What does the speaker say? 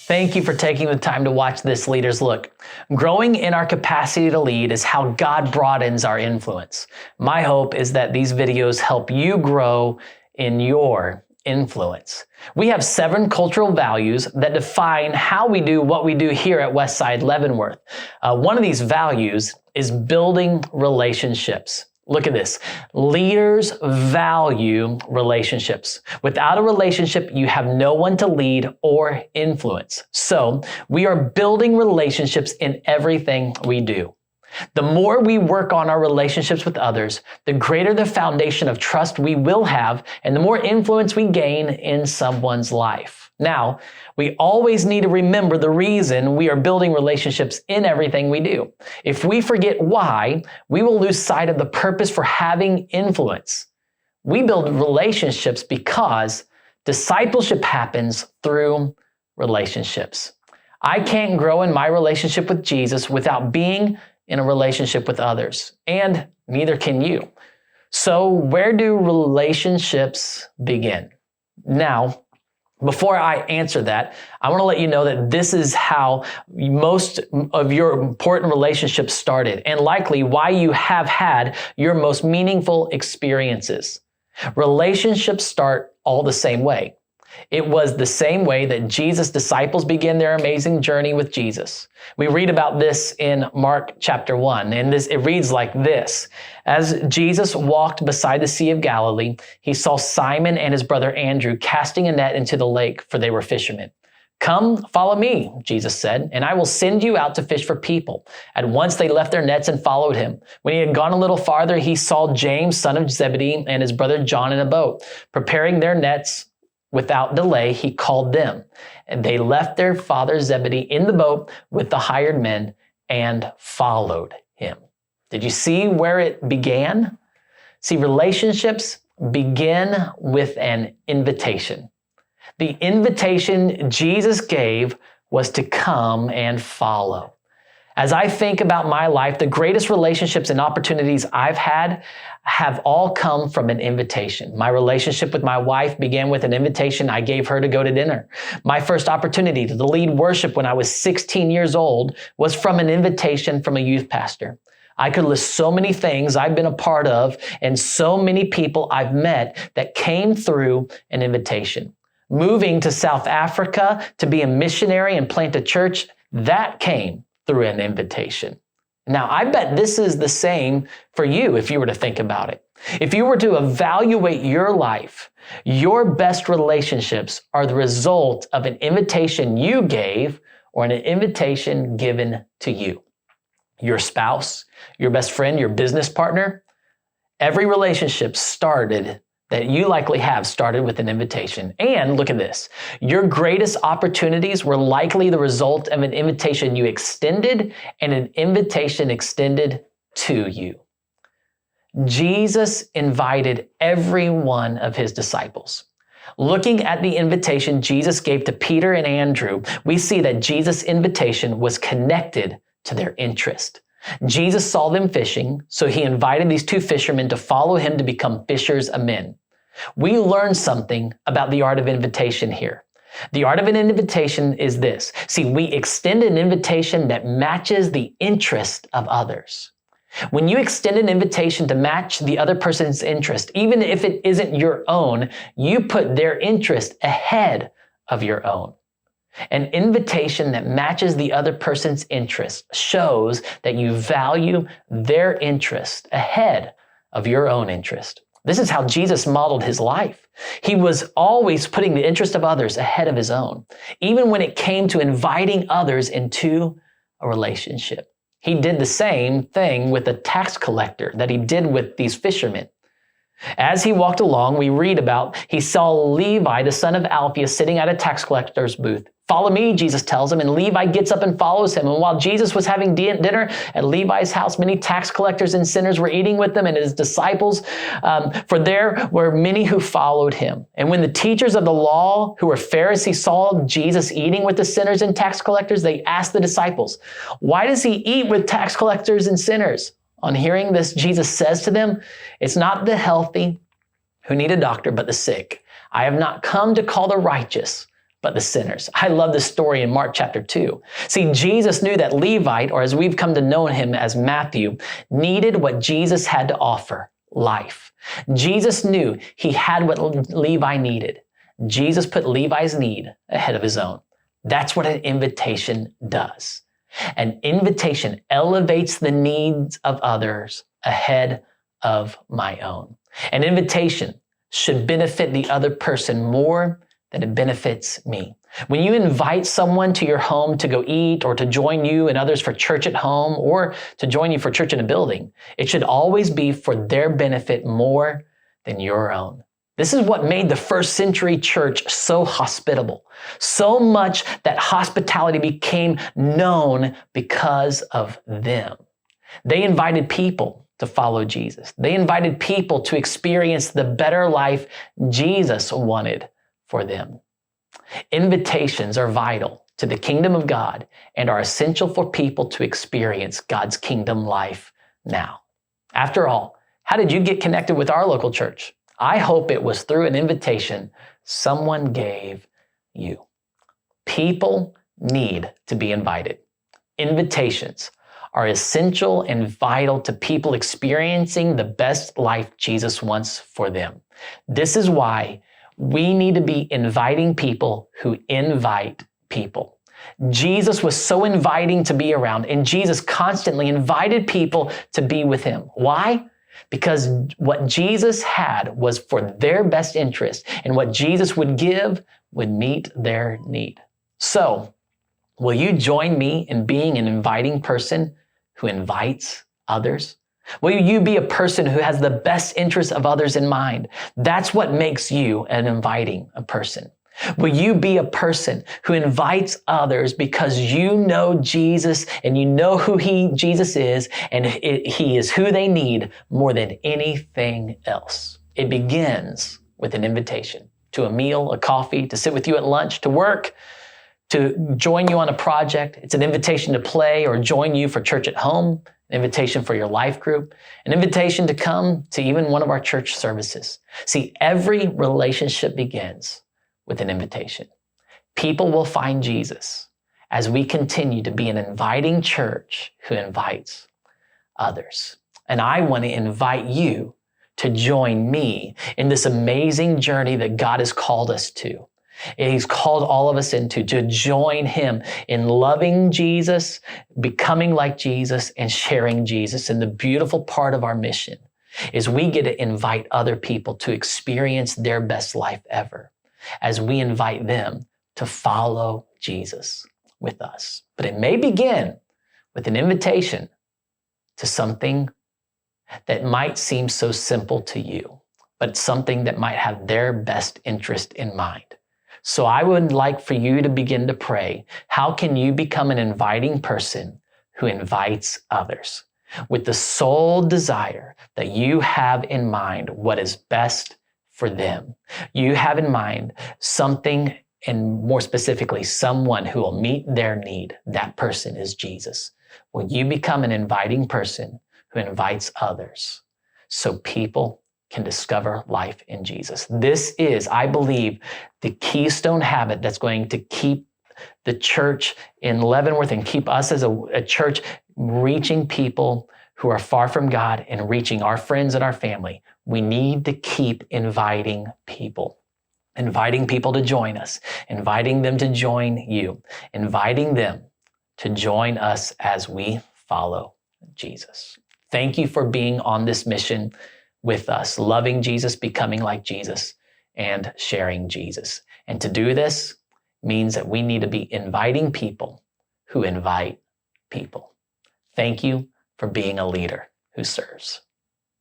Thank you for taking the time to watch this Leaders Look. Growing in our capacity to lead is how God broadens our influence. My hope is that these videos help you grow in your influence. We have 7 cultural values that define how we do what we do here at Westside Leavenworth. One of these values is building relationships. Look at this. Leaders value relationships. Without a relationship, you have no one to lead or influence. So we are building relationships in everything we do. The more we work on our relationships with others, the greater the foundation of trust we will have and the more influence we gain in someone's life. Now, we always need to remember the reason we are building relationships in everything we do. If we forget why, we will lose sight of the purpose for having influence. We build relationships because discipleship happens through relationships. I can't grow in my relationship with Jesus without being in a relationship with others, and neither can you. So where do relationships begin? Now, before I answer that, I want to let you know that this is how most of your important relationships started, and likely why you have had your most meaningful experiences. Relationships start all the same way. It was the same way that Jesus' disciples began their amazing journey with Jesus. We read about this in Mark chapter 1, and it reads like this. As Jesus walked beside the Sea of Galilee, he saw Simon and his brother Andrew casting a net into the lake, for they were fishermen. "Come, follow me," Jesus said, "and I will send you out to fish for people." At once they left their nets and followed him. When he had gone a little farther, he saw James, son of Zebedee, and his brother John in a boat, preparing their nets. Without delay, he called them, and they left their father Zebedee in the boat with the hired men and followed him. Did you see where it began? See, relationships begin with an invitation. The invitation Jesus gave was to come and follow. As I think about my life, the greatest relationships and opportunities I've had have all come from an invitation. My relationship with my wife began with an invitation I gave her to go to dinner. My first opportunity to lead worship when I was 16 years old was from an invitation from a youth pastor. I could list so many things I've been a part of and so many people I've met that came through an invitation. Moving to South Africa to be a missionary and plant a church, that came through an invitation. Now, I bet this is the same for you if you were to think about it. If you were to evaluate your life, your best relationships are the result of an invitation you gave or an invitation given to you. Your spouse, your best friend, your business partner, every relationship that you likely have started with an invitation. And look at this. Your greatest opportunities were likely the result of an invitation you extended and an invitation extended to you. Jesus invited every one of his disciples. Looking at the invitation Jesus gave to Peter and Andrew, we see that Jesus' invitation was connected to their interest. Jesus saw them fishing, so he invited these 2 fishermen to follow him to become fishers of men. We learn something about the art of invitation here. The art of an invitation is this. See, we extend an invitation that matches the interest of others. When you extend an invitation to match the other person's interest, even if it isn't your own, you put their interest ahead of your own. An invitation that matches the other person's interest shows that you value their interest ahead of your own interest. This is how Jesus modeled his life. He was always putting the interest of others ahead of his own, even when it came to inviting others into a relationship. He did the same thing with the tax collector that he did with these fishermen. As he walked along, we read about he saw Levi, the son of Alphaeus, sitting at a tax collector's booth. "Follow me," Jesus tells him, and Levi gets up and follows him. And while Jesus was having dinner at Levi's house, many tax collectors and sinners were eating with him and his disciples, for there were many who followed him. And when the teachers of the law, who were Pharisees, saw Jesus eating with the sinners and tax collectors, they asked the disciples, "Why does he eat with tax collectors and sinners?" On hearing this, Jesus says to them, "It's not the healthy who need a doctor, but the sick. I have not come to call the righteous, but the sinners. I love this story in Mark chapter 2. See, Jesus knew that Levite, or as we've come to know him as Matthew, needed what Jesus had to offer, life. Jesus knew he had what Levi needed. Jesus put Levi's need ahead of his own. That's what an invitation does. An invitation elevates the needs of others ahead of my own. An invitation should benefit the other person more than it benefits me. When you invite someone to your home to go eat or to join you and others for church at home or to join you for church in a building, it should always be for their benefit more than your own. This is what made the first century church so hospitable, so much that hospitality became known because of them. They invited people to follow Jesus. They invited people to experience the better life Jesus wanted for them. Invitations are vital to the kingdom of God and are essential for people to experience God's kingdom life now. After all, how did you get connected with our local church? I hope it was through an invitation someone gave you. People need to be invited. Invitations are essential and vital to people experiencing the best life Jesus wants for them. This is why we need to be inviting people who invite people. Jesus was so inviting to be around, and Jesus constantly invited people to be with him. Why? Because what Jesus had was for their best interest, and what Jesus would give would meet their need. So, will you join me in being an inviting person who invites others? Will you be a person who has the best interests of others in mind? That's what makes you an inviting person. Will you be a person who invites others because you know Jesus and you know who Jesus is, and he is who they need more than anything else? It begins with an invitation to a meal, a coffee, to sit with you at lunch, to work, to join you on a project. It's an invitation to play or join you for church at home, an invitation for your life group, an invitation to come to even one of our church services. See, every relationship begins with an invitation. People will find Jesus as we continue to be an inviting church who invites others. And I want to invite you to join me in this amazing journey that God has called us to. He's called all of us into, to join him in loving Jesus, becoming like Jesus, and sharing Jesus. And the beautiful part of our mission is we get to invite other people to experience their best life ever as we invite them to follow Jesus with us. But it may begin with an invitation to something that might seem so simple to you, but something that might have their best interest in mind. So I would like for you to begin to pray, how can you become an inviting person who invites others with the sole desire that you have in mind what is best for them? You have in mind something, and more specifically, someone who will meet their need. That person is Jesus. Will you become an inviting person who invites others so people can discover life in Jesus? This is, I believe, the keystone habit that's going to keep the church in Leavenworth and keep us as a church reaching people who are far from God and reaching our friends and our family. We need to keep inviting people to join us, inviting them to join you, inviting them to join us as we follow Jesus. Thank you for being on this mission with us, loving Jesus, becoming like Jesus, and sharing Jesus. And to do this means that we need to be inviting people who invite people. Thank you for being a leader who serves.